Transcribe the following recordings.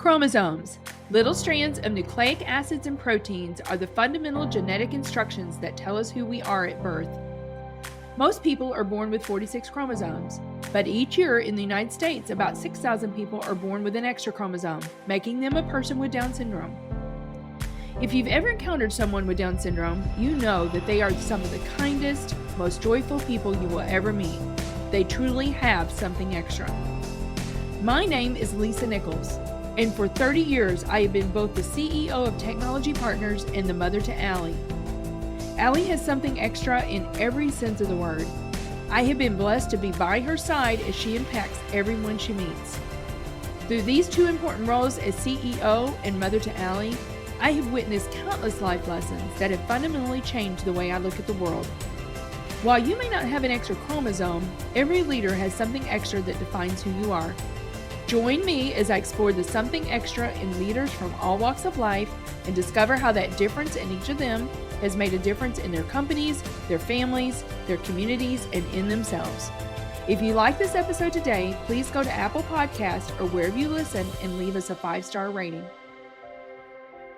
Chromosomes. Little strands of nucleic acids and proteins are the fundamental genetic instructions that tell us who we are at birth. Most people are born with 46 chromosomes, but each year in the United States, about 6,000 people are born with an extra chromosome, making them a person with Down syndrome. If you've ever encountered someone with Down syndrome, you know that they are some of the kindest, most joyful people you will ever meet. They truly have something extra. My name is Lisa Nichols, and for 30 years I have been both the CEO of Technology Partners and the mother to Allie. Allie has something extra in every sense of the word. I have been blessed to be by her side as she impacts everyone she meets. Through these two important roles as CEO and mother to Allie, I have witnessed countless life lessons that have fundamentally changed the way I look at the world. While you may not have an extra chromosome, every leader has something extra that defines who you are. Join me as I explore the something extra in leaders from all walks of life and discover how that difference in each of them has made a difference in their companies, their families, their communities, and in themselves. If you like this episode today, please go to Apple Podcasts or wherever you listen and leave us a 5-star rating.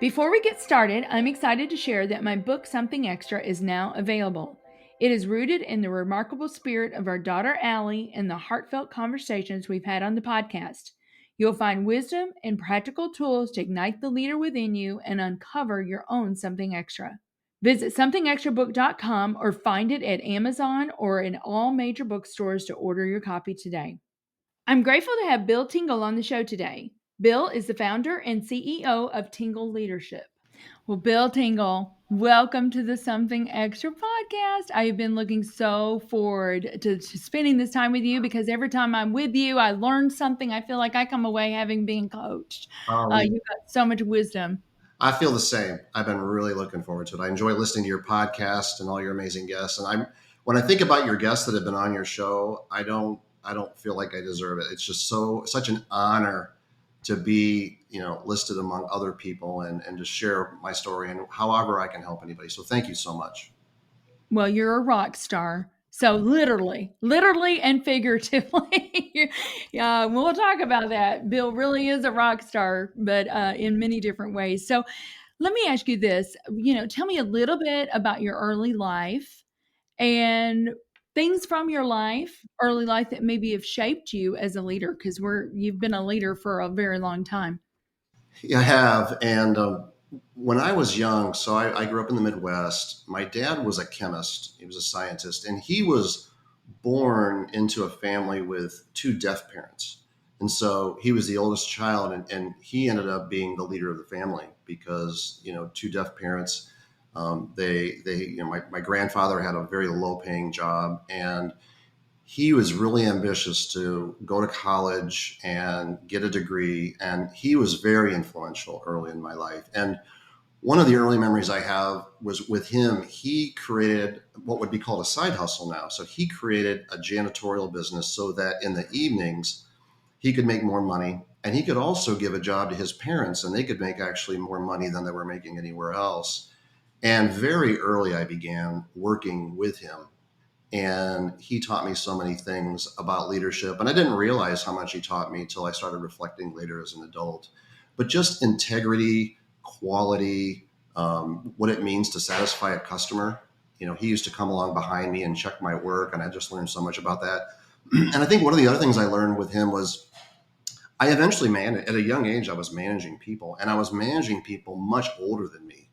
Before we get started, I'm excited to share that my book, Something Extra, is now available. It is rooted in the remarkable spirit of our daughter, Allie, and the heartfelt conversations we've had on the podcast. You'll find wisdom and practical tools to ignite the leader within you and uncover your own something extra. Visit somethingextrabook.com or find it at Amazon or in all major bookstores to order your copy today. I'm grateful to have Bill Tingle on the show today. Bill is the founder and CEO of Tingle Leadership. Well, Bill Tingle, welcome to the Something Extra podcast. I have been looking so forward to spending this time with you because every time I'm with you, I learn something. I feel like I come away having been coached. You've got so much wisdom. I feel the same. I've been really looking forward to it. I enjoy listening to your podcast and all your amazing guests. And when I think about your guests that have been on your show, I don't feel like I deserve it. It's just such an honor to be, listed among other people and to share my story and however I can help anybody. So thank you so much. Well, you're a rock star. So literally and figuratively, yeah, we'll talk about that. Bill really is a rock star, but in many different ways. So let me ask you this, tell me a little bit about your early life and things from your early life that maybe have shaped you as a leader, because you've been a leader for a very long time. Yeah, I have. And when I was young, so I grew up in the Midwest. My dad was a chemist. He was a scientist, and he was born into a family with two deaf parents. And so he was the oldest child, and he ended up being the leader of the family because, two deaf parents, my grandfather had a very low paying job, and he was really ambitious to go to college and get a degree. And he was very influential early in my life. And one of the early memories I have was with him. He created what would be called a side hustle now. So he created a janitorial business so that in the evenings he could make more money, and he could also give a job to his parents, and they could make actually more money than they were making anywhere else. And very early I began working with him. And he taught me so many things about leadership. And I didn't realize how much he taught me until I started reflecting later as an adult. But just integrity, quality, what it means to satisfy a customer. He used to come along behind me and check my work. And I just learned so much about that. And I think one of the other things I learned with him was I eventually at a young age, I was managing people. And I was managing people much older than me.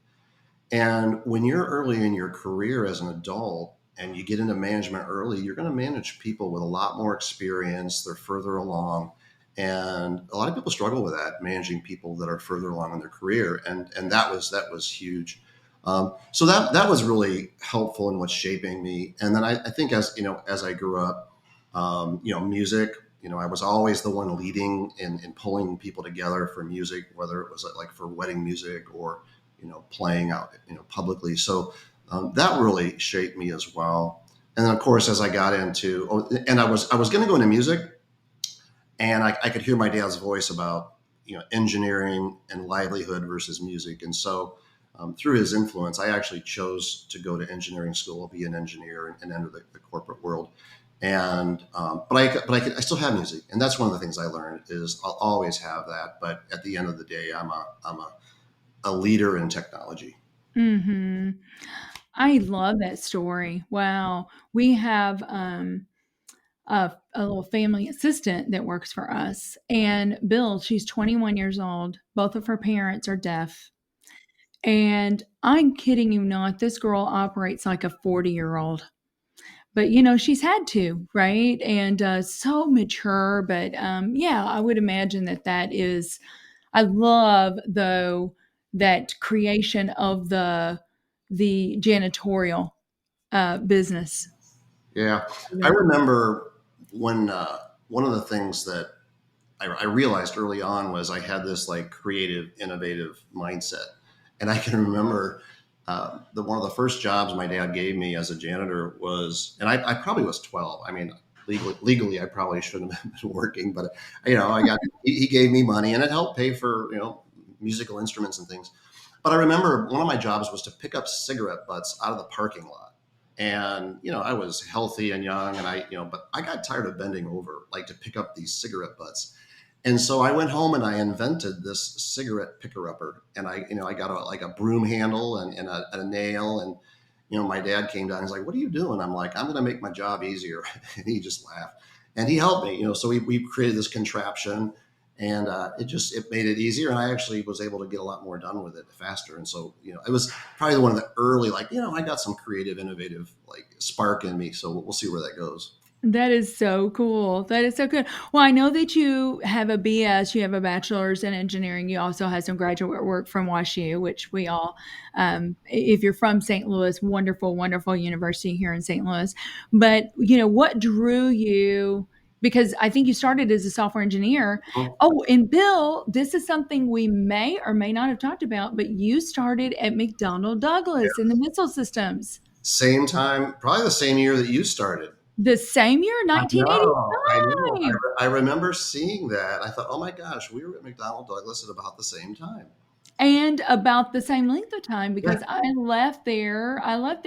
And when you're early in your career as an adult, and you get into management early, you're going to manage people with a lot more experience. They're further along. And a lot of people struggle with that, managing people that are further along in their career. And that was huge. So that was really helpful in what's shaping me. And then I think as I grew up, music, I was always the one leading and pulling people together for music, whether it was like for wedding music or, playing out, publicly. So that really shaped me as well. And then, of course, as I got into, and I was going to go into music, and I could hear my dad's voice about, engineering and livelihood versus music. And so through his influence, I actually chose to go to engineering school, be an engineer, and enter the corporate world. And I still have music, and that's one of the things I learned is I'll always have that. But at the end of the day, I'm a leader in technology. Hmm. I love that story. Wow. We have a little family assistant that works for us. And Bill, she's 21 years old. Both of her parents are deaf. And I'm kidding you not, this girl operates like a 40-year-old. But she's had to, right? And so mature. But yeah, I would imagine that is. I love though that creation of the janitorial business. Yeah, I remember when one of the things that I realized early on was I had this like creative, innovative mindset, and I can remember the one of the first jobs my dad gave me as a janitor was, and I probably was 12. I mean, legally, I probably shouldn't have been working, but he gave me money, and it helped pay for musical instruments and things. But I remember one of my jobs was to pick up cigarette butts out of the parking lot. And, I was healthy and young and but I got tired of bending over like to pick up these cigarette butts. And so I went home and I invented this cigarette picker upper. And I got like a broom handle and a nail. And, my dad came down and he's like, "What are you doing?" I'm like, "I'm going to make my job easier." And he just laughed and he helped me, so we created this contraption, and it made it easier, and I actually was able to get a lot more done with it faster. And so it was probably one of the early, like, I got some creative, innovative like spark in me, so we'll see where that goes. That is so cool. That is so good. Well, I know that you have a BS, you have a bachelor's in engineering. You also have some graduate work from WashU, which we all, if you're from St. Louis, wonderful, wonderful university here in St. Louis. But, what drew you? Because I think you started as a software engineer. Mhm. Oh, and Bill, this is something we may or may not have talked about, but you started at McDonnell Douglas in the missile systems. Same time, probably the same year that you started. The same year, I know. 1985. I remember seeing that. I thought, oh my gosh, we were at McDonnell Douglas at about the same time. And about the same length of time Yeah. because I left there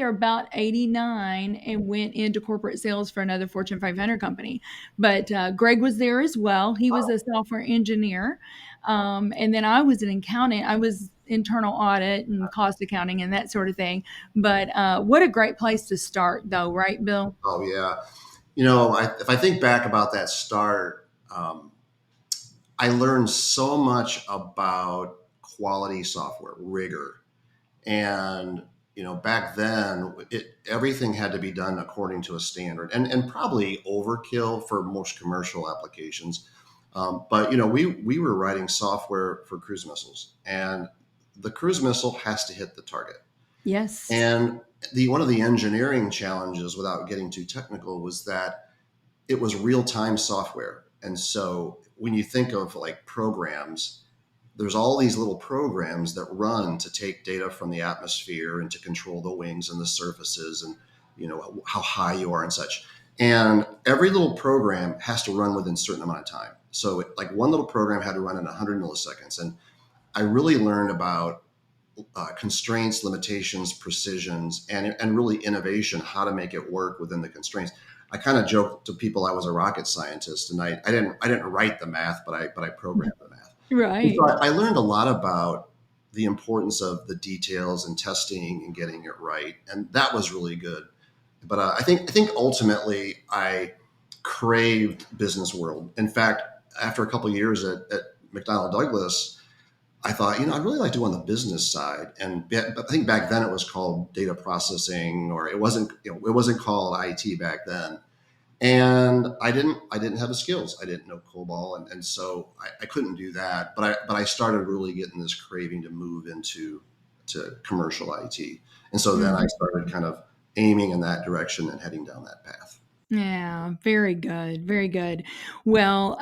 about 89 and went into corporate sales for another Fortune 500 company. But Greg was there as well. He was a software engineer. And then I was an accountant. I was internal audit and cost accounting and that sort of thing. But what a great place to start, though, right, Bill? Oh yeah. If I think back about that start, I learned so much about quality software, rigor. And, back then, everything had to be done according to a standard, and probably overkill for most commercial applications. But, we were writing software for cruise missiles, and the cruise missile has to hit the target. Yes. And one of the engineering challenges, without getting too technical, was that it was real time software. And so when you think of like programs, there's all these little programs that run to take data from the atmosphere and to control the wings and the surfaces and how high you are and such. And every little program has to run within a certain amount of time. So like one little program had to run in 100 milliseconds. And I really learned about constraints, limitations, precisions, and really innovation, how to make it work within the constraints. I kind of joke to people I was a rocket scientist, and I didn't write the math, but I programmed the math. And so Right. I learned a lot about the importance of the details and testing and getting it right, and that was really good. But I think ultimately I craved business world. In fact, after a couple of years at McDonnell Douglas, I thought, I'd really like to go on the business side. And I think back then it was called data processing, or it wasn't called IT back then. And I didn't have the skills. I didn't know COBOL. And so I couldn't do that. But I started really getting this craving to move to commercial IT. And so then I Mhm. started kind of aiming in that direction and heading down that path. Yeah, very good, very good. Well,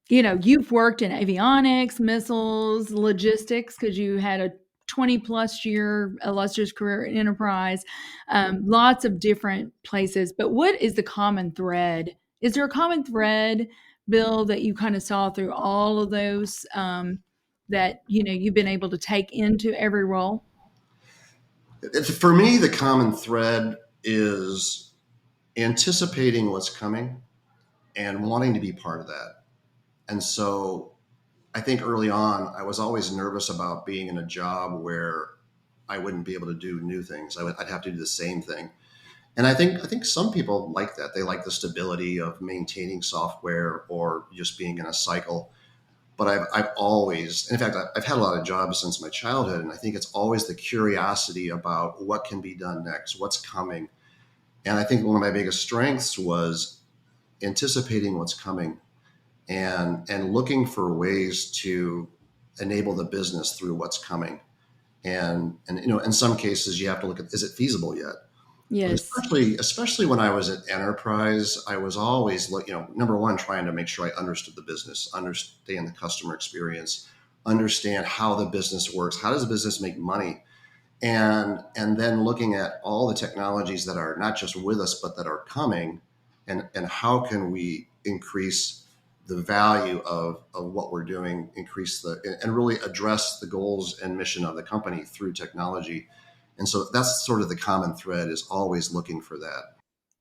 you've worked in avionics, missiles, logistics, because you had a 20 plus year illustrious career in enterprise, lots of different places. But what is the common thread? Is there a common thread, Bill, that you kind of saw through all of those that you've been able to take into every role? For me, the common thread is anticipating what's coming and wanting to be part of that. And so I think early on, I was always nervous about being in a job where I wouldn't be able to do new things. I'd have to do the same thing. And I think some people like that. They like the stability of maintaining software or just being in a cycle. But I've always, in fact, I've had a lot of jobs since my childhood, and I think it's always the curiosity about what can be done next, what's coming. And I think one of my biggest strengths was anticipating what's coming and looking for ways to enable the business through what's coming. And in some cases you have to look at, is it feasible yet? But Yes. especially when I was at Enterprise, I was always number one, trying to make sure I understood the business, understand the customer experience, understand how the business works, how does the business make money, and then looking at all the technologies that are not just with us but that are coming, and how can we increase the value of what we're doing, increase and really address the goals and mission of the company through technology. And so that's sort of the common thread, is always looking for that.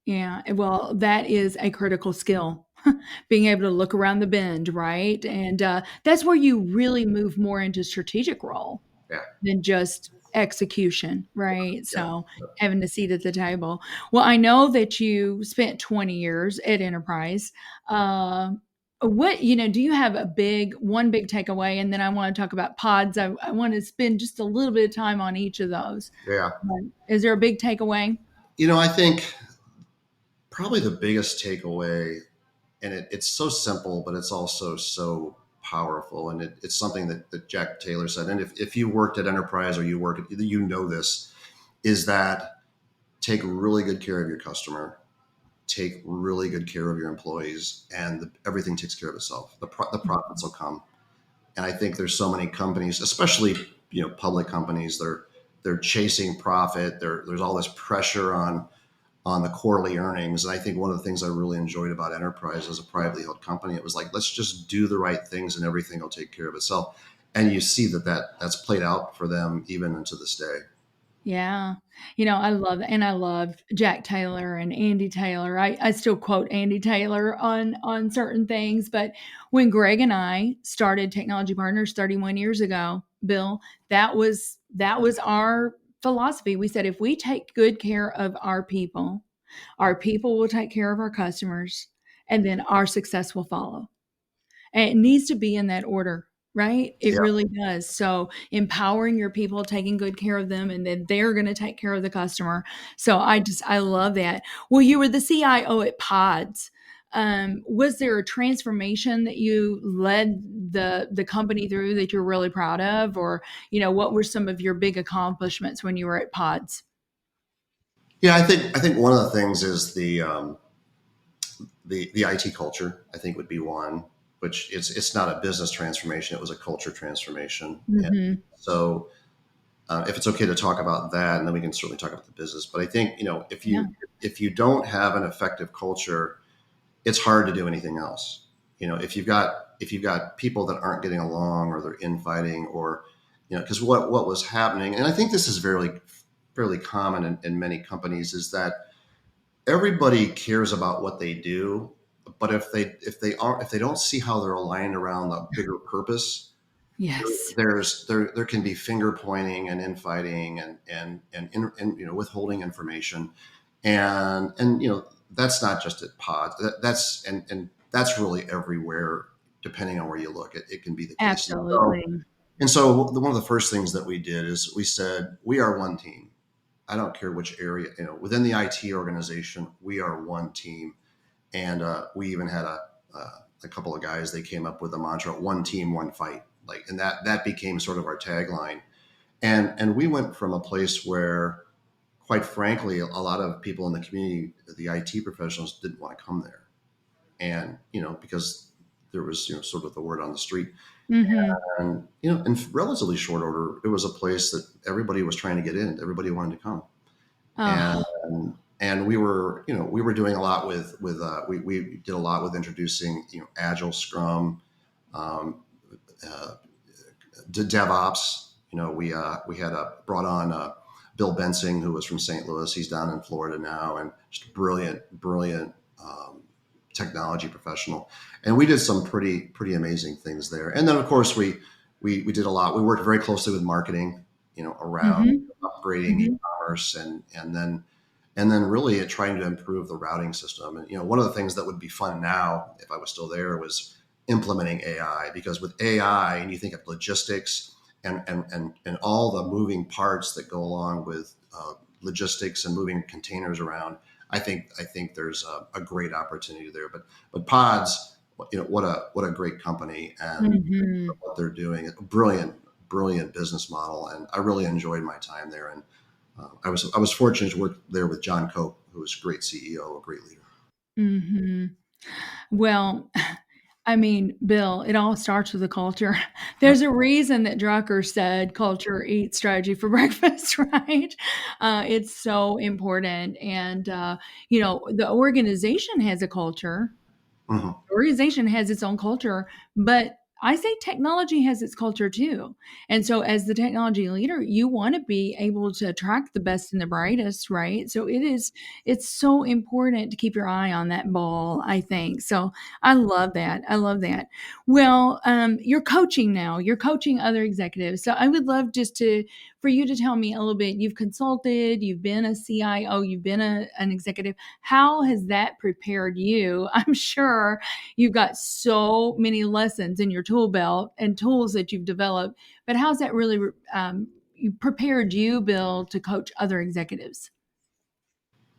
Yeah, well, that is a critical skill, being able to look around the bend, right? And that's where you really move more into strategic role Yeah, than just execution, right? yeah, So having a seat at the table. Well, I know that you spent 20 years at Enterprise. Do you have one big takeaway? And then I want to talk about pods. I want to spend just a little bit of time on each of those. yeah. Is there a big takeaway? I think probably the biggest takeaway, and it's so simple, but it's also so powerful. And it's something that Jack Taylor said. And if you worked at Enterprise, or this, is that take really good care of your customer, take really good care of your employees, and everything takes care of itself. The profits will come. And I think there's so many companies, especially public companies, they're chasing profit. There's all this pressure on the quarterly earnings. And I think one of the things I really enjoyed about Enterprise as a privately held company, it was like, let's just do the right things and everything will take care of itself. And you see that's played out for them even into this day. Yeah. I love Jack Taylor and Andy Taylor. I still quote Andy Taylor on certain things, but when Greg and I started Technology Partners 31 years ago, Bill, that was our philosophy. We said if we take good care of our people will take care of our customers, and then our success will follow. And it needs to be in that order, right? It Yeah. really does. So empowering your people, taking good care of them, and then they're going to take care of the customer. So I love that. Well, you were the CIO at Pods. Was there a transformation that you led the company through that you're really proud of, or what were some of your big accomplishments when you were at Pods? Yeah, I think one of the things is the IT culture. I think would be one, which it's not a business transformation; it was a culture transformation. And Hmm. so, if it's okay to talk about that, and then we can certainly talk about the business. But I think Yeah. if you don't have an effective culture, it's hard to do anything else. If you've got people that aren't getting along, or they're infighting, or because what was happening, and I think this is fairly common in many companies, is that everybody cares about what they do, but if they don't see how they're aligned around the bigger purpose, Yes. there can be finger pointing and infighting, and withholding information, and that's not just at Pod. That's really everywhere. Depending on where you look, it can be the case. Absolutely. And so one of the first things that we did is we said, we are one team. I don't care which area, within the IT organization, we are one team. And we even had a couple of guys, they came up with a mantra: one team, one fight. And that became sort of our tagline. And we went from a place where, quite frankly, a lot of people in the community, the IT professionals, didn't want to come there. And, because there was, sort of the word on the street. Hmm. And, in relatively short order, it was a place that everybody was trying to get in. Everybody wanted to come. And Oh, and we were doing a lot we did a lot with introducing agile, Scrum, um, uh, to DevOps. We had brought on Bill Bensing, who was from St. Louis. He's down in Florida now, and just brilliant technology professional. And we did some pretty amazing things there. And then, of course, we did a lot. We worked very closely with marketing, around Mm-hmm. upgrading Mm-hmm. e-commerce and then really trying to improve the routing system. And one of the things that would be fun now, if I was still there, was implementing AI, because with AI, and you think of logistics and all the moving parts that go along with logistics and moving containers around, I think there's a great opportunity there. But Pods, what a great company, and Mm-hmm. what they're doing, brilliant business model, and I really enjoyed my time there. And I was fortunate to work there with John Cope, who was a great CEO, a great leader. Mm-hmm. Well, I mean, Bill, it all starts with the culture. There's a reason that Drucker said culture eats strategy for breakfast, right? It's so important. And, the organization has a culture. Mhm. Organization has its own culture, but I say technology has its culture too. And so as the technology leader, you want to be able to attract the best and the brightest, right? So it's so important to keep your eye on that ball, I think. So I love that. I love that. Well, you're coaching now. You're coaching other executives. So I would love just to for you to tell me a little bit. You've consulted, you've been a CIO, you've been an executive. How has that prepared you? I'm sure you've got so many lessons in your tool belt and tools that you've developed, but how's that really prepared you, Bill, to coach other executives?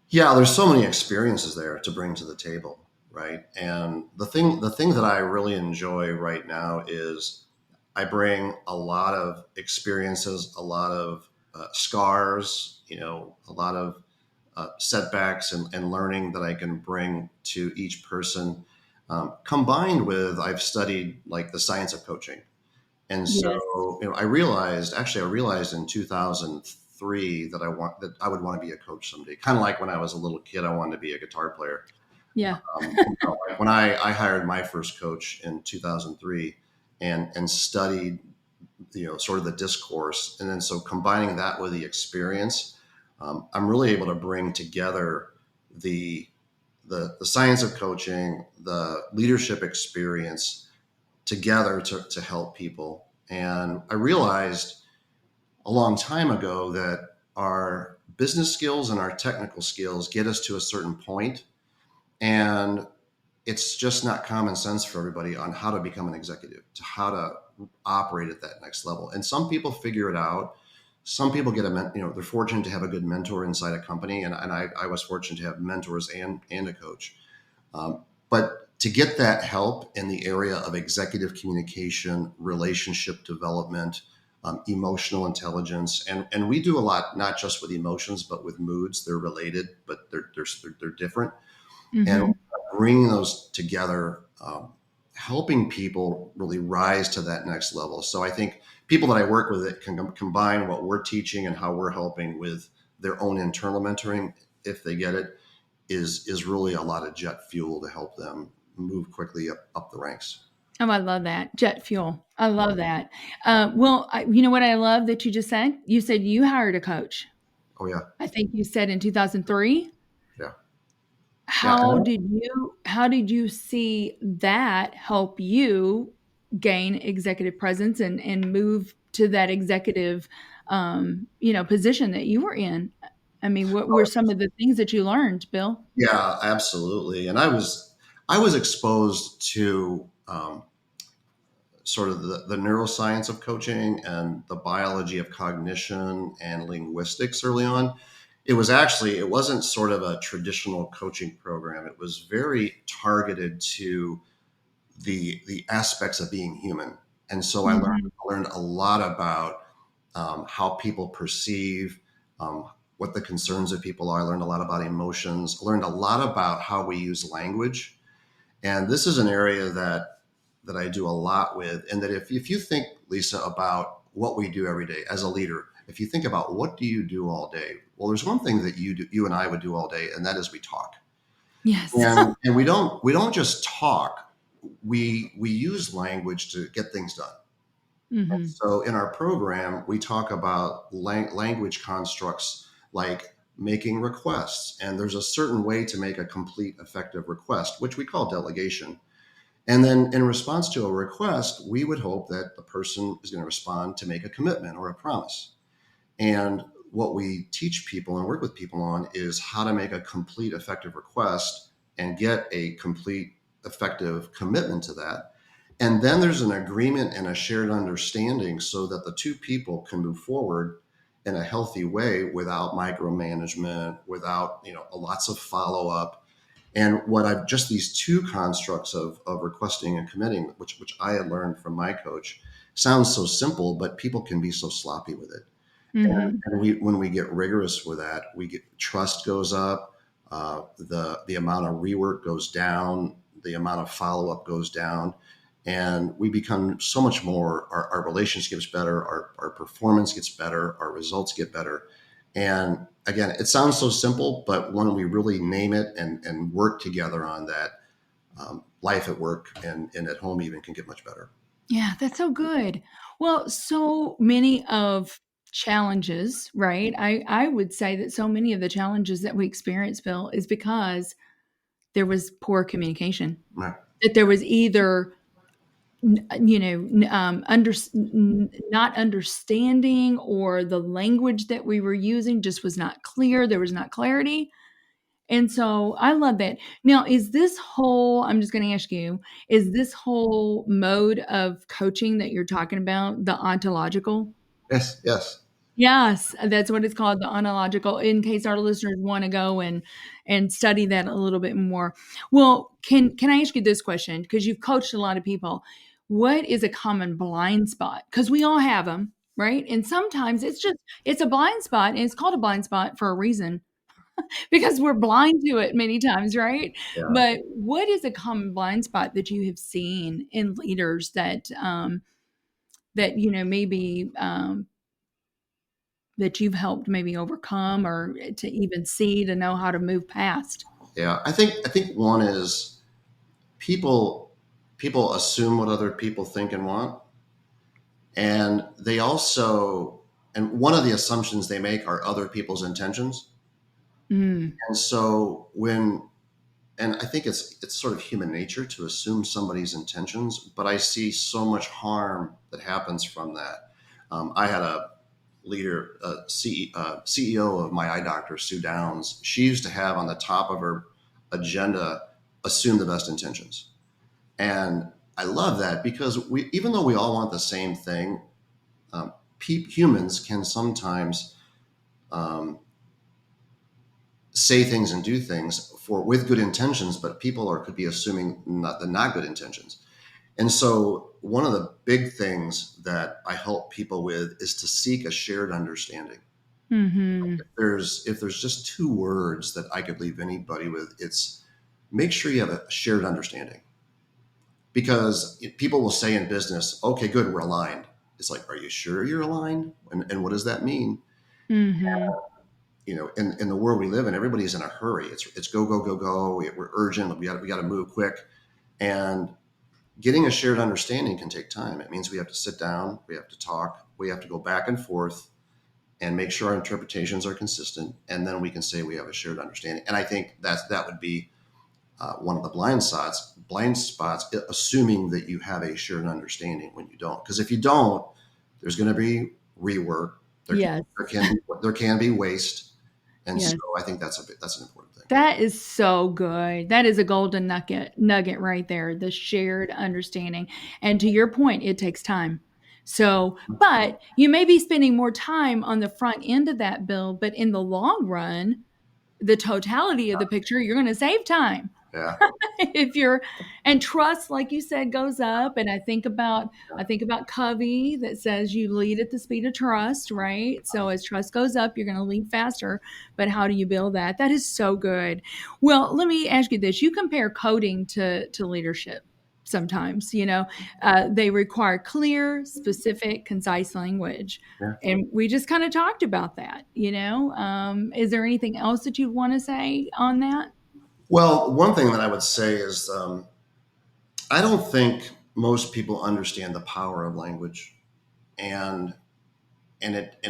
Yeah, there's so many experiences there to bring to the table, right? And the thing that I really enjoy right now is I bring a lot of experiences, a lot of scars, a lot of setbacks and learning that I can bring to each person. Combined with, I've studied like the science of coaching. And Yes. so, I realized in 2003 that I would want to be a coach someday. Kind of like when I was a little kid, I wanted to be a guitar player. Yeah. Like when I hired my first coach in 2003 and studied, sort of the discourse. And then so combining that with the experience, I'm really able to bring together the, the science of coaching, the leadership experience together to help people. And I realized a long time ago that our business skills and our technical skills get us to a certain point, and it's just not common sense for everybody on how to become an executive, to how to operate at that next level. And some people figure it out. Some people get they're fortunate to have a good mentor inside a company. And I was fortunate to have mentors and a coach. But to get that help in the area of executive communication, relationship development, emotional intelligence, and we do a lot not just with emotions but with moods. They're related, but they're different. And Hmm. bringing those together, helping people really rise to that next level. So I think people that I work with that can combine what we're teaching and how we're helping with their own internal mentoring, if they get it, is really a lot of jet fuel to help them move quickly up the ranks. Oh, I love that. Jet fuel. I love that. You know what I love that you just said? You said you hired a coach. Oh yeah, I think you said in 2003. yeah, yeah. How did you see that help you gain executive presence and move to that executive position that you were in? I mean, what were some of the things that you learned, Bill? Yeah, absolutely. And I was exposed to sort of the neuroscience of coaching and the biology of cognition and linguistics early on. It wasn't sort of a traditional coaching program. It was very targeted to the aspects of being human. And so Mhm. I learned a lot about how people perceive, what the concerns of people are. I learned a lot about emotions. I learned a lot about how we use language. And this is an area that I do a lot with. And that if you think, Lisa, about what we do every day as a leader, if you think about what do you do all day, well, there's one thing that you and I would do all day, and that is we talk. Yes. And we don't just talk. We use language to get things done. Mm-hmm. So in our program, we talk about language constructs like making requests. And there's a certain way to make a complete, effective request, which we call delegation. And then in response to a request, we would hope that the person is going to respond to make a commitment or a promise. And what we teach people and work with people on is how to make a complete, effective request and get a complete, effective commitment to that. And then there's an agreement and a shared understanding so that the two people can move forward in a healthy way without micromanagement, without, lots of follow up. And what I've just these two constructs of requesting and committing, which I had learned from my coach, sounds so simple, but people can be so sloppy with it. Mm-hmm. And when we get rigorous with that, we get trust goes up, the amount of rework goes down, the amount of follow up goes down, and we become so much more. Our relationship gets better, our performance gets better, our results get better. And again, it sounds so simple, but when we really name it and work together on that, life at work and at home even can get much better. Yeah, that's so good. Well, so many of challenges, right? I would say that so many of the challenges that we experience, Bill, is because there was poor communication. Right. That there was either not understanding, or the language that we were using just was not clear. There was not clarity. And so I love that. Now, I'm just going to ask you, is this whole mode of coaching that you're talking about the ontological? Yes. Yes. Yes, that's what it's called, the ontological, in case our listeners want to go and study that a little bit more. Well, can I ask you this question? Because you've coached a lot of people. What is a common blind spot? Because we all have them, right? And sometimes it's a blind spot, and it's called a blind spot for a reason, because we're blind to it many times, right? Yeah. But what is a common blind spot that you have seen in leaders that maybe that you've helped maybe overcome, or to even see, to know how to move past? Yeah. I think one is people people assume what other people think and want, and they also, and one of the assumptions they make are other people's intentions. Mm, And so when, and I think it's sort of human nature to assume somebody's intentions, but I see so much harm that happens from that. I had a leader, CEO of my eye doctor, Sue Downs. She used to have on the top of her agenda, assume the best intentions. And I love that because even though we all want the same thing, um, humans can sometimes um, say things and do things for with good intentions, but people could be assuming not good intentions. And so one of the big things that I help people with is to seek a shared understanding. mhm. If there's just two words that I could leave anybody with, it's make sure you have a shared understanding. Because people will say in business, okay, good, we're aligned. It's like, are you sure you're aligned? And what does that mean? Mhm. In the world we live in, everybody's in a hurry. It's go, go, go, go. We're urgent. We got to move quick. And getting a shared understanding can take time. It means we have to sit down, we have to talk, we have to go back and forth and make sure our interpretations are consistent. And then we can say we have a shared understanding. And I think that would be one of the blind spots, assuming that you have a shared understanding when you don't. Because if you don't, there's going to be rework. There can, Yes. there can there can be waste, and so Yes. I think that's an important thing. That is so good. That is a golden nugget right there, the shared understanding. And to your point, it takes time. So, but you may be spending more time on the front end of that bill, but in the long run, the totality of the picture, you're going to save time. Yeah, If you're and trust, like you said, goes up. And I think about Covey, that says you lead at the speed of trust, right? So as trust goes up, you're going to lead faster. But how do you build that? That is so good. Well, let me ask you this. You compare coding to leadership. Sometimes, they require clear, specific, concise language. yeah. And we just kind of talked about that. Is there anything else that you'd want to say on that? Well, one thing that I would say is I don't think most people understand the power of language. and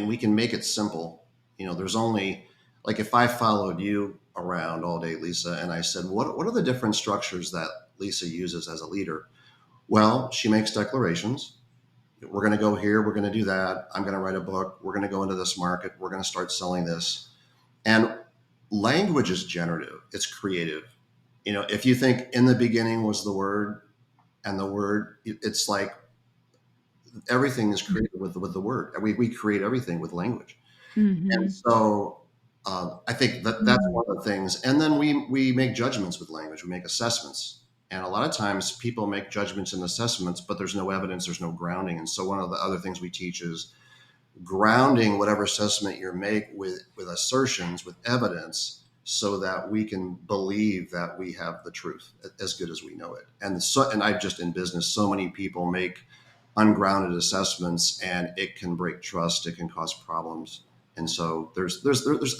we can make it simple. There's only, like, if I followed you around all day, Lisa, and I said, what are the different structures that Lisa uses as a leader? Well, she makes declarations. We're going to go here. We're going to do that. I'm going to write a book. We're going to go into this market. We're going to start selling this. And language is generative. It's creative. If you think in the beginning was the word, and the word, it's like everything is created with the word. We create everything with language. Mm-hmm. And so I think that's one of the things. And then we make judgments with language. We make assessments. And a lot of times people make judgments and assessments, but there's no evidence, there's no grounding. And so one of the other things we teach is grounding whatever assessment you make with assertions, with evidence, so that we can believe that we have the truth as good as we know it. And I've just, in business, so many people make ungrounded assessments, and it can break trust. It can cause problems. And so there's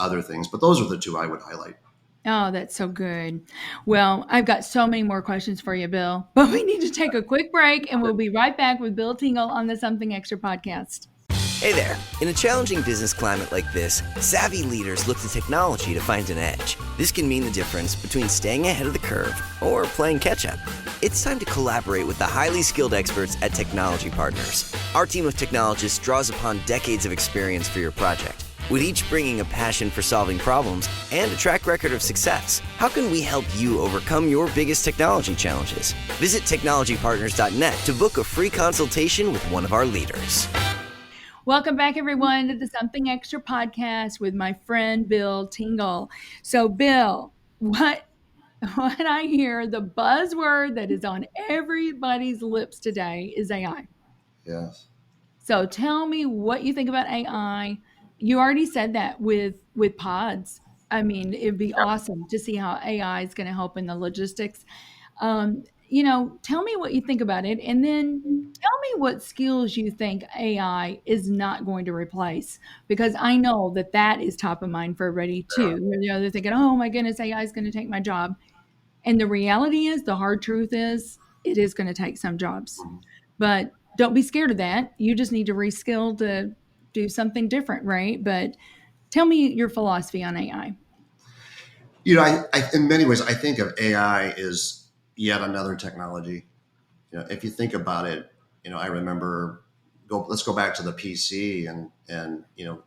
other things, but those are the two I would highlight. Oh, that's so good. Well, I've got so many more questions for you, Bill, but we need to take a quick break, and we'll be right back with Bill Tingle on the Something Extra podcast. Hey there. In a challenging business climate like this, savvy leaders look to technology to find an edge. This can mean the difference between staying ahead of the curve or playing catch-up. It's time to collaborate with the highly skilled experts at Technology Partners. Our team of technologists draws upon decades of experience for your project, with each bringing a passion for solving problems and a track record of success. How can we help you overcome your biggest technology challenges? Visit technologypartners.net to book a free consultation with one of our leaders. Welcome back, everyone, to the Something Extra podcast with my friend Bill Tingle. So, Bill, what I hear, the buzzword that is on everybody's lips today is AI. Yes. So tell me what you think about AI. You already said that with pods. I mean, it'd be awesome to see how AI is going to help in the logistics. Tell me what you think about it, and then tell me what skills you think AI is not going to replace, because I know that is top of mind for everybody too. They're thinking, "Oh my goodness, AI is going to take my job," and the reality is, the hard truth is, it is going to take some jobs. But don't be scared of that. You just need to reskill to do something different, right? But tell me your philosophy on AI. I in many ways, I think of AI as yet another technology. If you think about it, I remember, let's go back to the PC, and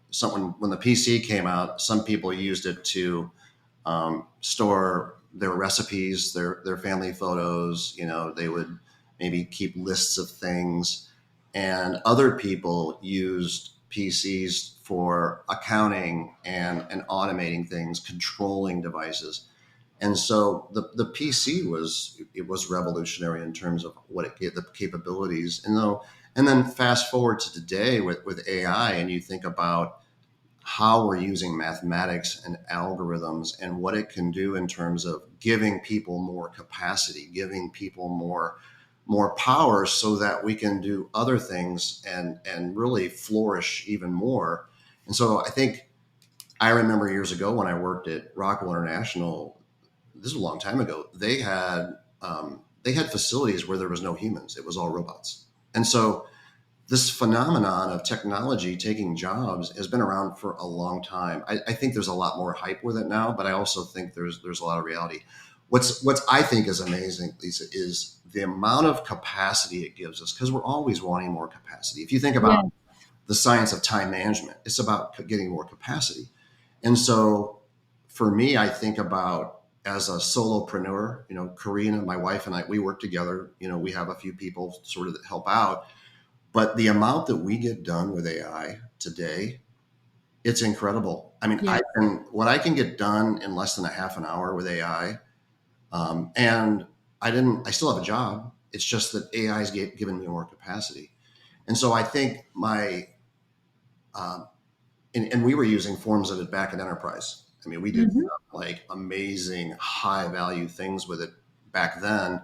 someone, when the PC came out, some people used it to store their recipes, their family photos. They would maybe keep lists of things, and other people used PCs for accounting and automating things, controlling devices. And so the PC was revolutionary in terms of what it gave, the capabilities. And then fast forward to today with AI, and you think about how we're using mathematics and algorithms and what it can do in terms of giving people more capacity, giving people more power, so that we can do other things and really flourish even more. And so I remember years ago when I worked at Rockwell International, this is a long time ago, they had facilities where there was no humans. It was all robots. And so this phenomenon of technology taking jobs has been around for a long time. I think there's a lot more hype with it now, but I also think there's a lot of reality. What's I think is amazing, Lisa, is the amount of capacity it gives us, because we're always wanting more capacity. If you think about the science of time management, it's about getting more capacity. And so for me, I think about, as a solopreneur, Karina, my wife, and I, we work together. We have a few people sort of that help out. But the amount that we get done with AI today, it's incredible. I mean, Yeah. what I can get done in less than a half an hour with AI, and I still have a job. It's just that AI is giving me more capacity. And so I think and we were using forms of it back at Enterprise. I mean, we did like amazing high value things with it back then.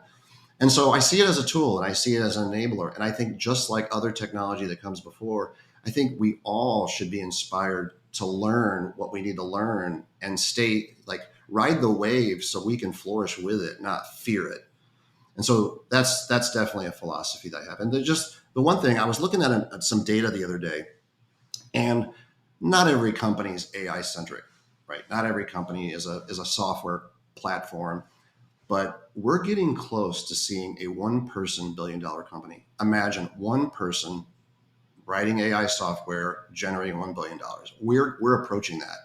And so I see it as a tool, and I see it as an enabler. And I think, just like other technology that comes before, I think we all should be inspired to learn what we need to learn and ride the wave so we can flourish with it, not fear it. And so that's definitely a philosophy that I have. And just the one thing, I was looking at some data the other day, and not every company is AI centric, right? Not every company is a software platform, but we're getting close to seeing a one-person billion-dollar company. Imagine one person writing AI software, generating $1 billion. We're approaching that.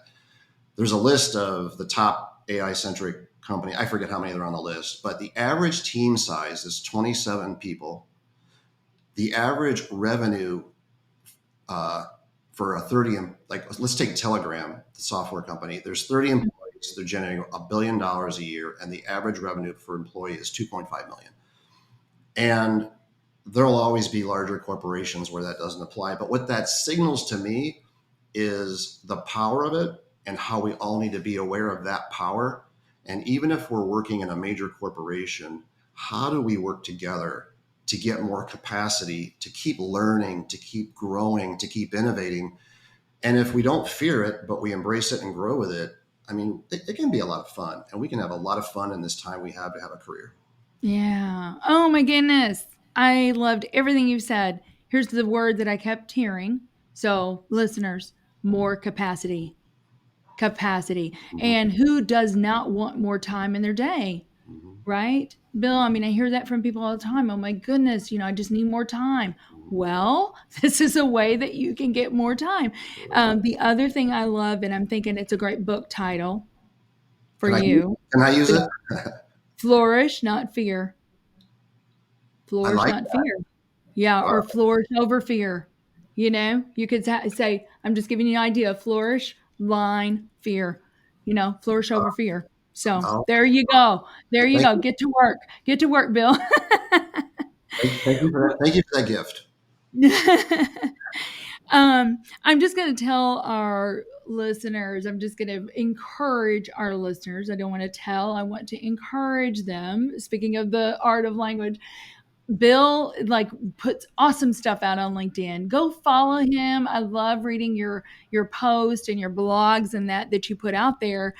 There's a list of the top AI centric company. I forget how many are on the list, but the average team size is 27 people. The average revenue for a 30, like let's take Telegram, the software company. There's 30 employees. They're generating $1 billion a year, and the average revenue per employee is 2.5 million. And there'll always be larger corporations where that doesn't apply. But what that signals to me is the power of it and how we all need to be aware of that power. And even if we're working in a major corporation, how do we work together to get more capacity, to keep learning, to keep growing, to keep innovating? And if we don't fear it, but we embrace it and grow with it, I mean, it can be a lot of fun. And we can have a lot of fun in this time we have to have a career. Yeah. Oh my goodness. I loved everything you said. Here's the word that I kept hearing. So, listeners, more capacity. Capacity. Mm-hmm. And who does not want more time in their day? Mm-hmm. Right? Bill, I mean, I hear that from people all the time. Oh my goodness, I just need more time. Well, this is a way that you can get more time. The other thing I love, and I'm thinking it's a great book title for you. Can I use it? Flourish, not fear. Flourish, like not that. fear. Yeah, or flourish over fear. You could say, I'm just giving you an idea. Flourish, line, fear. Flourish over fear. So there you go. There you go. Get to work. Get to work, Bill. Thank you for that. Thank you for that gift. I'm just going to tell our listeners, I'm just going to encourage our listeners. I don't want to tell, I want to encourage them. Speaking of the art of language, Bill puts awesome stuff out on LinkedIn. Go follow him. I love reading your posts and your blogs and that you put out there,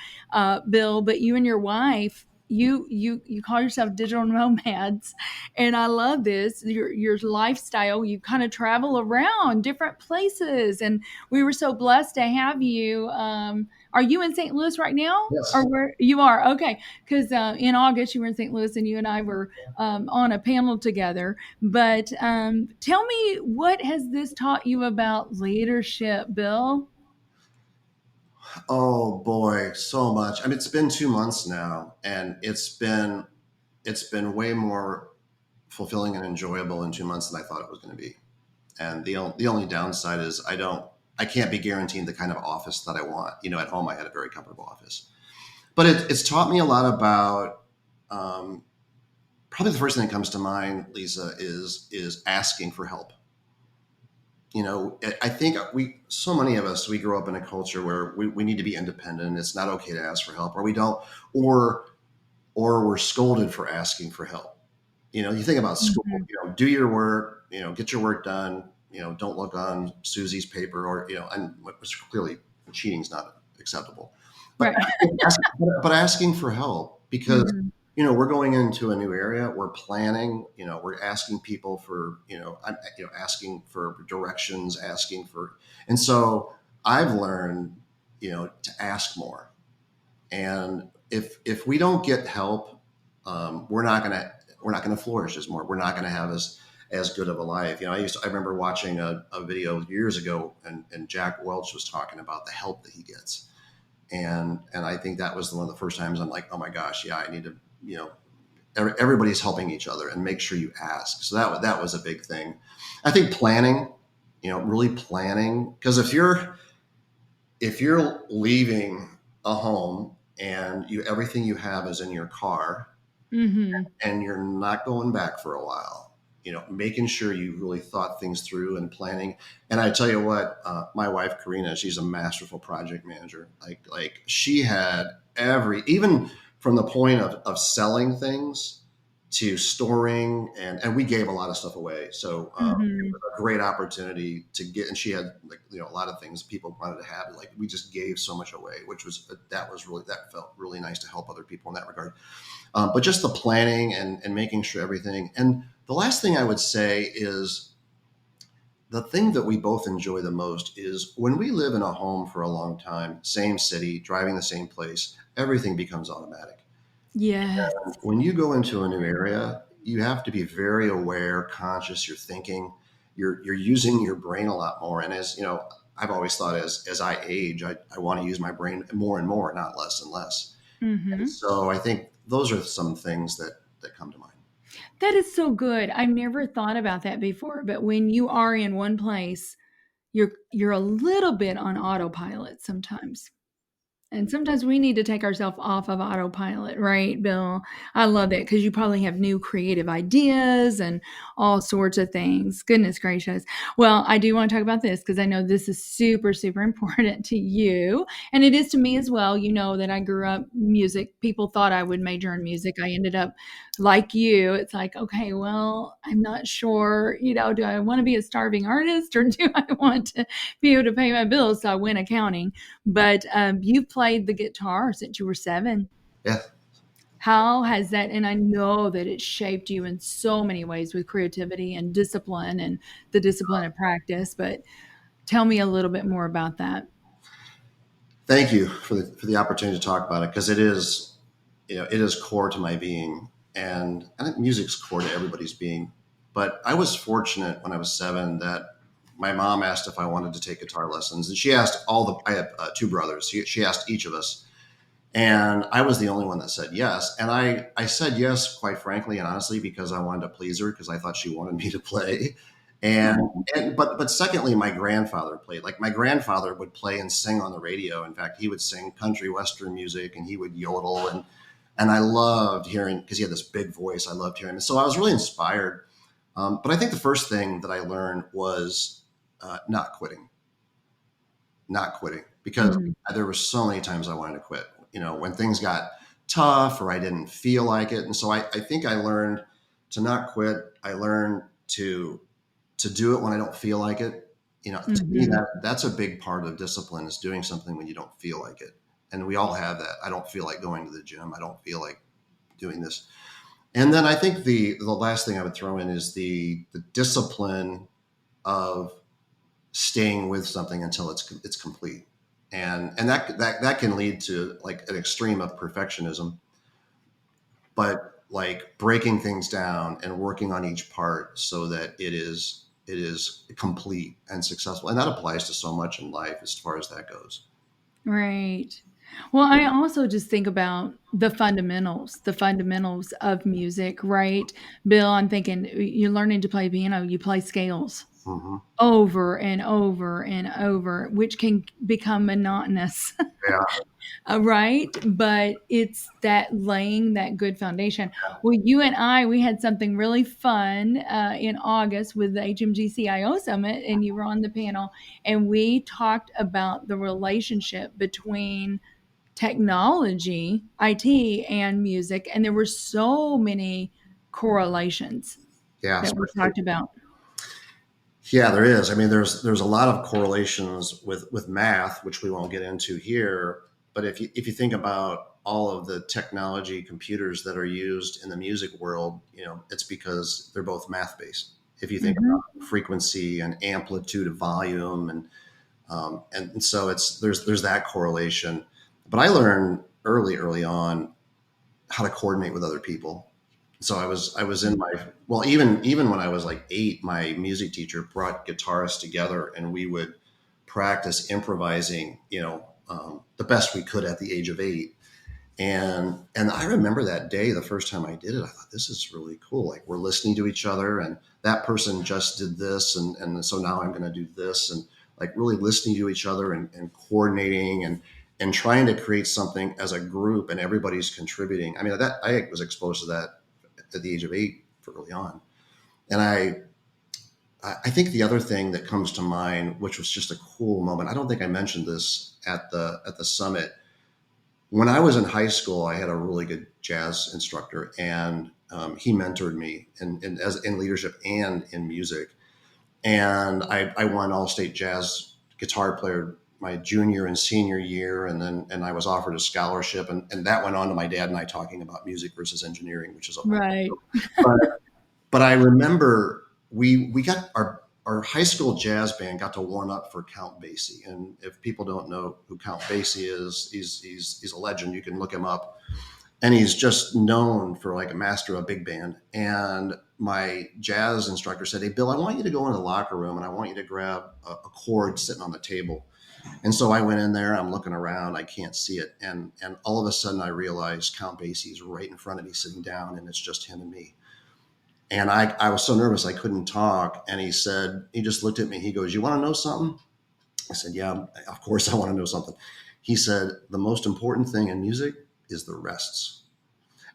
Bill. But you and your wife, you call yourself digital nomads, and I love this. Your lifestyle. You kind of travel around different places, and we were so blessed to have you. Are you in St. Louis right now? Yes. Or where you are? Okay, because in August you were in St. Louis, and you and I were on a panel together. But tell me, what has this taught you about leadership, Bill? Oh boy, so much. I mean, it's been 2 months now, and it's been way more fulfilling and enjoyable in 2 months than I thought it was going to be. And the only downside is I can't be guaranteed the kind of office that I want. At home I had a very comfortable office, but it's taught me a lot about. Probably the first thing that comes to mind, Lisa, is asking for help. I think so many of us, we grow up in a culture where we need to be independent. It's not okay to ask for help, or we don't, or we're scolded for asking for help. You think about school, do your work, get your work done, don't look on Susie's paper, or, and clearly cheating's not acceptable, but, right. asking for help, because, we're going into a new area, we're planning, we're asking people for, asking for directions, and so I've learned, to ask more. And if we don't get help, we're not going to flourish as more. We're not going to have as good of a life. I remember watching a video years ago, and Jack Welch was talking about the help that he gets. And I think that was one of the first times I'm like, oh my gosh, yeah, I need to, everybody's helping each other, and make sure you ask. So that was a big thing. I think planning, really planning, because if you're leaving a home and everything you have is in your car, and you're not going back for a while, making sure you really thought things through and planning. And I tell you what, my wife, Karina, she's a masterful project manager. Like she had even from the point of selling things, to storing, and we gave a lot of stuff away. So it Mm-hmm. was a great opportunity to get, and she had like, a lot of things people wanted to have. Like we just gave so much away, which was, that felt really nice to help other people in that regard. But just the planning and making sure everything. And the last thing I would say is the thing that we both enjoy the most is when we live in a home for a long time, same city, driving the same place, everything becomes automatic. Yes. When you go into a new area, you have to be very aware, conscious. You're thinking, you're using your brain a lot more. And as you know, I've always thought as I age, I want to use my brain more and more, not less and less. And Mm-hmm. so I think those are some things that come to mind. That is so good. I've never thought about that before, but when you are in one place, you're a little bit on autopilot sometimes. And sometimes we need to take ourselves off of autopilot, right, Bill? I love that because you probably have new creative ideas and all sorts of things. Goodness gracious. Well, I do want to talk about this because I know this is super, super important to you. And it is to me as well. You know that I grew up music. People thought I would major in music. I ended up like you. It's like, okay, well, I'm not sure, do I want to be a starving artist or do I want to be able to pay my bills? So I went accounting. But you played the guitar since you were 7. Yeah. How has that, and I know that it shaped you in so many ways with creativity and discipline and the discipline of practice, but tell me a little bit more about that. Thank you for the opportunity to talk about it, because it is, it is core to my being, and I think music's core to everybody's being. But I was fortunate when I was 7 that my mom asked if I wanted to take guitar lessons, and she asked I had 2 brothers. She asked each of us, and I was the only one that said yes. And I said yes, quite frankly and honestly, because I wanted to please her, because I thought she wanted me to play. And, Oh, but secondly, my grandfather played. Like my grandfather would play and sing on the radio. In fact, he would sing country western music and he would yodel, and I loved hearing, because he had this big voice. I loved hearing him. So I was really inspired. But I think the first thing that I learned was not quitting, because mhm. there were so many times I wanted to quit, when things got tough or I didn't feel like it. And so I think I learned to not quit. I learned to do it when I don't feel like it. To me, Mhm. that's a big part of discipline, is doing something when you don't feel like it. And we all have that. I don't feel like going to the gym. I don't feel like doing this. And then I think the last thing I would throw in is the discipline of staying with something until it's complete. And that can lead to like an extreme of perfectionism, but like breaking things down and working on each part so that it is complete and successful. And that applies to so much in life as far as that goes. Right. Well, I also just think about the fundamentals of music, right? Bill, I'm thinking you're learning to play piano, you play scales Hmm. over and over and over, which can become monotonous. Yeah. Right? But it's that laying that good foundation. Well, you and we had something really fun in August with the HMG CIO Summit, and you were on the panel, and we talked about the relationship between technology, IT, and music. And there were so many correlations Yeah. that we Especially, talked about. yeah, there is. I mean, there's a lot of correlations with math, which we won't get into here. But if you think about all of the technology computers that are used in the music world, it's because they're both math based. If you think Hmm. about frequency and amplitude of volume, and so there's that correlation. But I learned early on how to coordinate with other people. So I was in my, well, even when I was like 8, my music teacher brought guitarists together and we would practice improvising, the best we could at the age of 8. And I remember that day, the first time I did it, I thought, this is really cool. Like we're listening to each other, and that person just did this, and so now I'm going to do this, and like really listening to each other and coordinating and trying to create something as a group, and everybody's contributing. I mean, that I was exposed to that at the age of 8 for early on. And I think the other thing that comes to mind, which was just a cool moment, I don't think I mentioned this at the summit. When I was in high school, I had a really good jazz instructor, and he mentored me in leadership and in music. And I won all-state jazz guitar player my junior and senior year, and I was offered a scholarship, and that went on to my dad and I talking about music versus engineering, which is a whole. Right. But I remember we got our high school jazz band got to warm up for Count Basie, and if people don't know who Count Basie is, he's a legend. You can look him up, and he's just known for like a master of big band. And my jazz instructor said, "Hey, Bill, I want you to go into the locker room and I want you to grab a chord sitting on the table." And so I went in there, I'm looking around, I can't see it. And all of a sudden I realized Count Basie's right in front of me sitting down, and it's just him and me. And I was so nervous I couldn't talk. And he just looked at me. He goes, "You want to know something?" I said, "Yeah, of course I want to know something." He said, "The most important thing in music is the rests."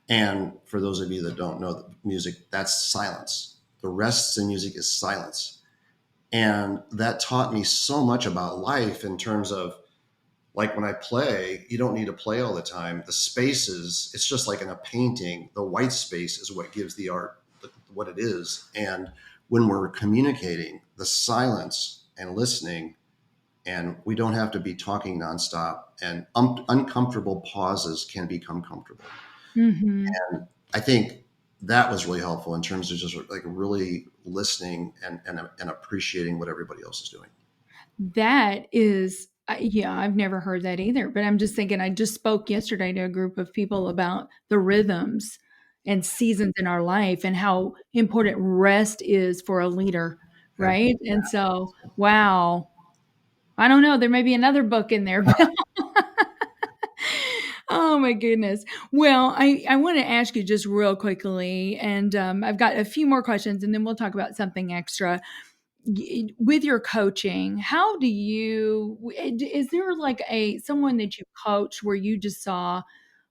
And for those of you that don't know the music, that's silence. The rests in music is silence. And that taught me so much about life in terms of, like, when I play, you don't need to play all the time. The spaces, it's just like in a painting, the white space is what gives the art what it is. And when we're communicating, the silence and listening, and we don't have to be talking nonstop, and uncomfortable pauses can become comfortable. Mm-hmm. And I think that was really helpful in terms of just like really listening and appreciating what everybody else is doing. That is, yeah, I've never heard that either. But I'm just thinking, I just spoke yesterday to a group of people about the rhythms and seasons in our life and how important rest is for a leader, Okay. right? And so, wow, I don't know. There may be another book in there, Bill. Oh my goodness. Well, I want to ask you just real quickly, and I've got a few more questions, and then we'll talk about something extra. With your coaching, how do you, is there like someone that you coach where you just saw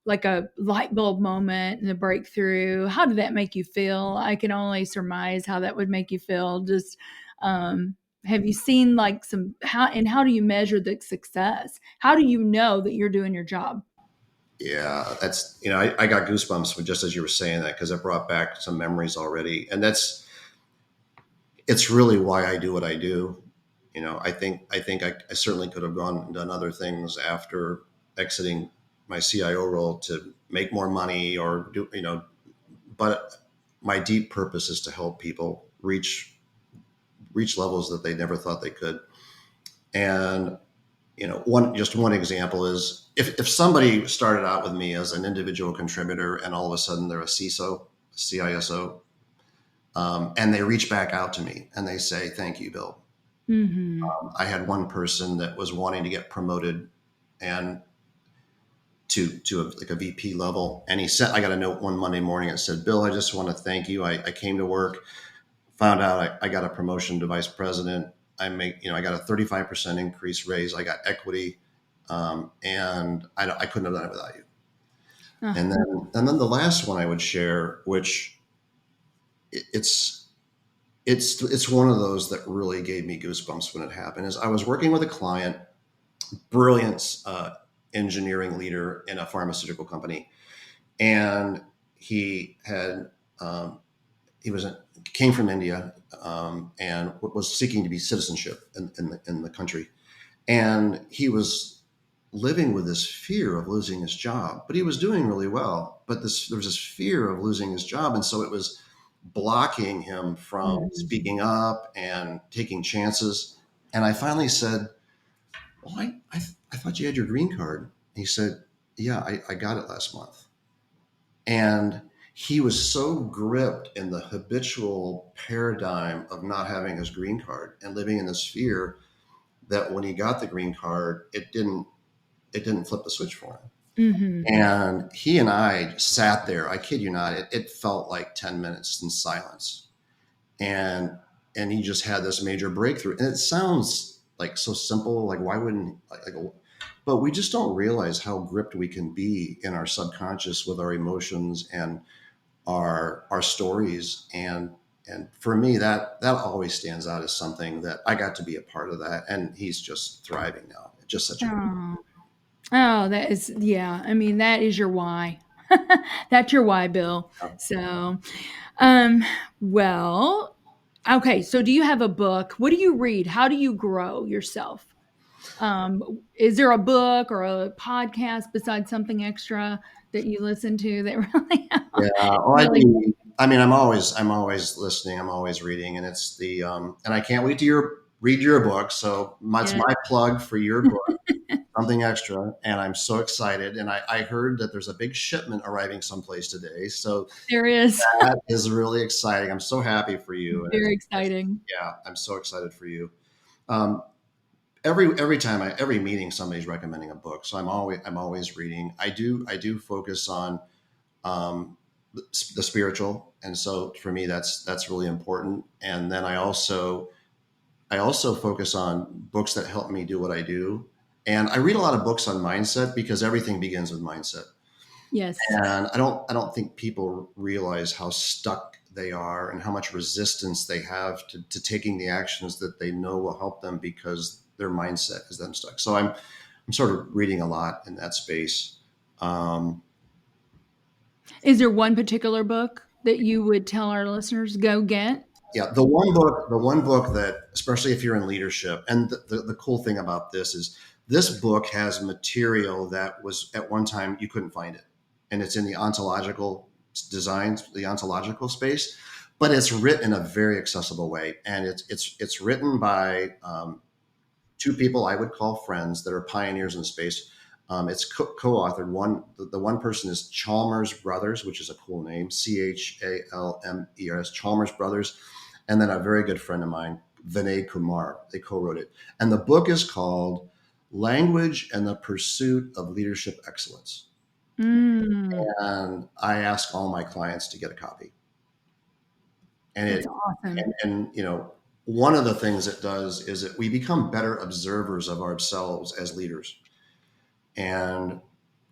like a light bulb moment and a breakthrough? How did that make you feel? I can only surmise how that would make you feel. Just, have you seen like how do you measure the success? How do you know that you're doing your job? Yeah, that's, I got goosebumps just as you were saying that, because it brought back some memories already. And it's really why I do what I do. I certainly could have gone and done other things after exiting my CIO role to make more money or do, but my deep purpose is to help people reach levels that they never thought they could. And one example is if somebody started out with me as an individual contributor and all of a sudden they're a CISO, and they reach back out to me and they say, "Thank you, Bill." Mm-hmm. I had one person that was wanting to get promoted and like a VP level, and I got a note one Monday morning that said, "Bill, I just want to thank you. I came to work, found out I got a promotion to vice president. I got a 35% increase raise. I got equity, and I couldn't have done it without you." Uh, And then the last one I would share, which it's one of those that really gave me goosebumps when it happened, is I was working with a client, brilliant engineering leader in a pharmaceutical company, and he had came from India, and was seeking to be citizenship in the country. And he was living with this fear of losing his job, but he was doing really well. But there was this fear of losing his job. And so it was blocking him from speaking up and taking chances. And I finally said, "Well, I thought you had your green card." He said, "Yeah, I got it last month." And he was so gripped in the habitual paradigm of not having his green card and living in this fear that when he got the green card, it didn't flip the switch for him. mm-hmm. And he and I sat there, I kid you not, it felt like 10 minutes in silence. And he just had this major breakthrough. And it sounds like so simple, like why wouldn't but we just don't realize how gripped we can be in our subconscious with our emotions and our stories. And for me, that always stands out as something that I got to be a part of that. And he's just thriving now. Just such a Oh, that is, yeah. I mean, that is your why. That's your why, Bill. So, um, well, okay. So, do you have a book? What do you read? How do you grow yourself? Is there a book or a podcast besides something extra that you listen to that really, Yeah. Well, really? I mean, I'm always listening. I'm always reading, and it's and I can't wait to read your book. So it's Yeah, my plug for your book, something extra, and I'm so excited. And I heard that there's a big shipment arriving someplace today, so there is. that is really exciting. I'm so happy for you, and Very exciting. yeah, I'm so excited for you. Um, time every meeting somebody's recommending a book, so I'm always reading. I do focus on um, the spiritual, and so for me that's really important. And then I also focus on books that help me do what I do, and I read a lot of books on mindset because everything begins with mindset. Yes. And I don't think people realize how stuck they are and how much resistance they have to taking the actions that they know will help them because their mindset is them stuck. So I'm sort of reading a lot in that space. Um, Is there one particular book that you would tell our listeners go get? yeah, the one book that, especially if you're in leadership, and the cool thing about this is this book has material that was at one time you couldn't find it, and it's in the ontological designs, the ontological space, but it's written in a very accessible way, and it's written by two people I would call friends that are pioneers in the space. It's co-authored. The one person is Chalmers Brothers, which is a cool name, Chalmers, Chalmers Brothers, and then a very good friend of mine, Vinay Kumar. They co-wrote it, and the book is called "Language and the Pursuit of Leadership Excellence." Mm, And I ask all my clients to get a copy, and that's it awesome. and you know, one of the things it does is that we become better observers of ourselves as leaders. And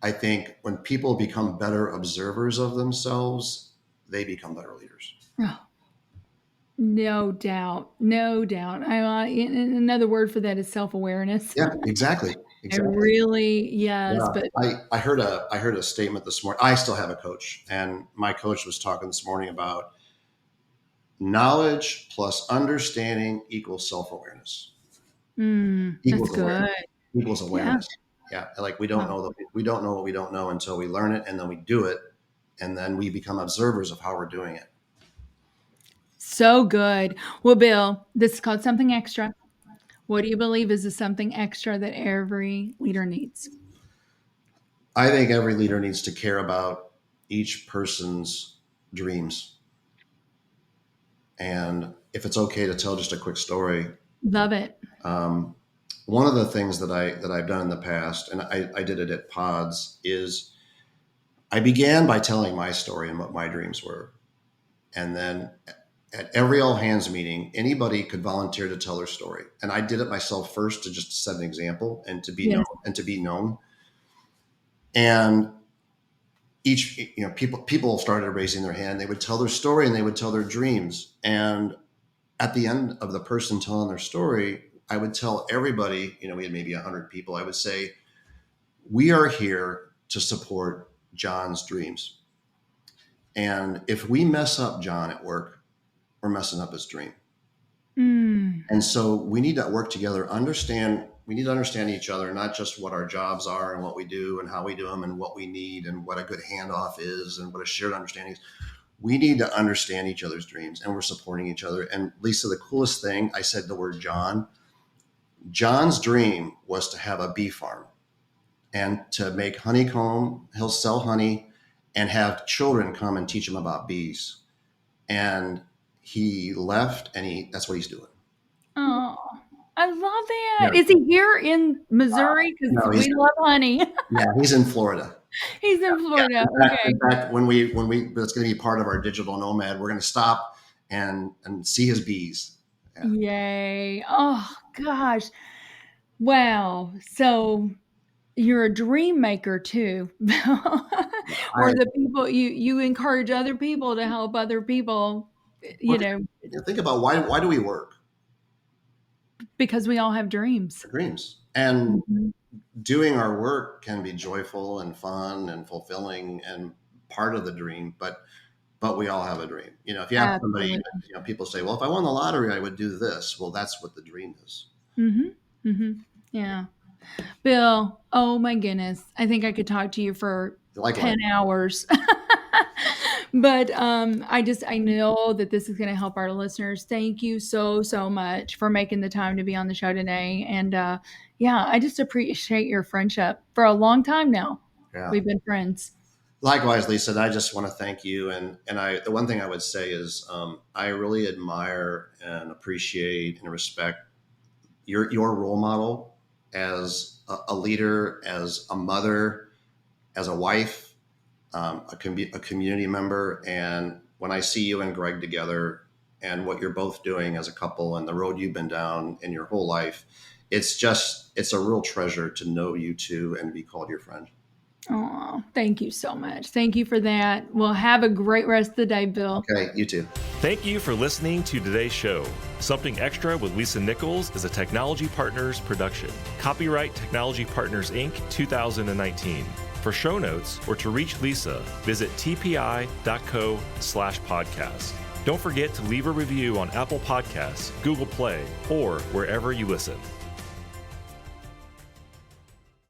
I think when people become better observers of themselves, they become better leaders. Oh, no doubt. No doubt. Another word for that is self awareness. Yeah, exactly. It Exactly. really, yes. Yeah. But I heard a statement this morning. I still have a coach, and my coach was talking this morning about knowledge plus understanding equals self-awareness. that's Equals good. awareness. Equals Yeah. awareness. Yeah. Like Wow. we don't know what we don't know until we learn it, and then we do it, and then we become observers of how we're doing it. So good. Well, Bill, this is called something extra. What do you believe is the something extra that every leader needs? I think every leader needs to care about each person's dreams. And if it's okay to tell just a quick story, Love it. um, one of the things that I've done in the past, and I did it at Pods, is I began by telling my story and what my dreams were, and then at every all hands meeting, anybody could volunteer to tell their story, and I did it myself first to just set an example and to be known Yes. and to be known. And each people started raising their hand. They would tell their story and they would tell their dreams. And at the end of the person telling their story, I would tell everybody, we had maybe 100 people. I would say, we are here to support John's dreams. And if we mess up John at work, we're messing up his dream. Mm, And so we need to work together, we need to understand each other, not just what our jobs are and what we do and how we do them and what we need and what a good handoff is and what a shared understanding is. We need to understand each other's dreams, and we're supporting each other. And Lisa, the coolest thing, I said the word John. John's dream was to have a bee farm and to make honeycomb. He'll sell honey and have children come and teach him about bees. And he left, and that's what he's doing. oh, I love that. Yeah. Is he here in Missouri? No, Because we love honey. he's in Florida. He's in Florida. Okay. In fact, when that's going to be part of our digital nomad, we're going to stop and see his bees. Yeah. Yay. Oh, gosh. Wow. So you're a dream maker too. Or the people you encourage other people to help other people, Think about why do we work? because we all have dreams. Dreams. And Mhm. doing our work can be joyful and fun and fulfilling, part of the dream, but we all have a dream. If you have somebody, Absolutely. people say, well, if I won the lottery, I would do this. Well, that's what the dream is. Mm-hmm. Mm-hmm. Yeah. Bill, oh my goodness. I think I could talk to you for Likewise. 10 hours. But I know that this is going to help our listeners. Thank you so, so much for making the time to be on the show today. And yeah, I just appreciate your friendship for a long time now. Yeah. We've been friends. Likewise, Lisa, and I just want to thank you. And the one thing I would say is I really admire and appreciate and respect your role model as a leader, as a mother, as a wife, a community member. And when I see you and Greg together and what you're both doing as a couple and the road you've been down in your whole life, it's a real treasure to know you two and be called your friend. Oh, thank you so much. Thank you for that. Well, have a great rest of the day, Bill. Okay, you too. Thank you for listening to today's show. Something Extra with Lisa Nichols is a Technology Partners production. Copyright Technology Partners, Inc., 2019. For show notes or to reach Lisa, visit tpi.co/podcast. Don't forget to leave a review on Apple Podcasts, Google Play, or wherever you listen.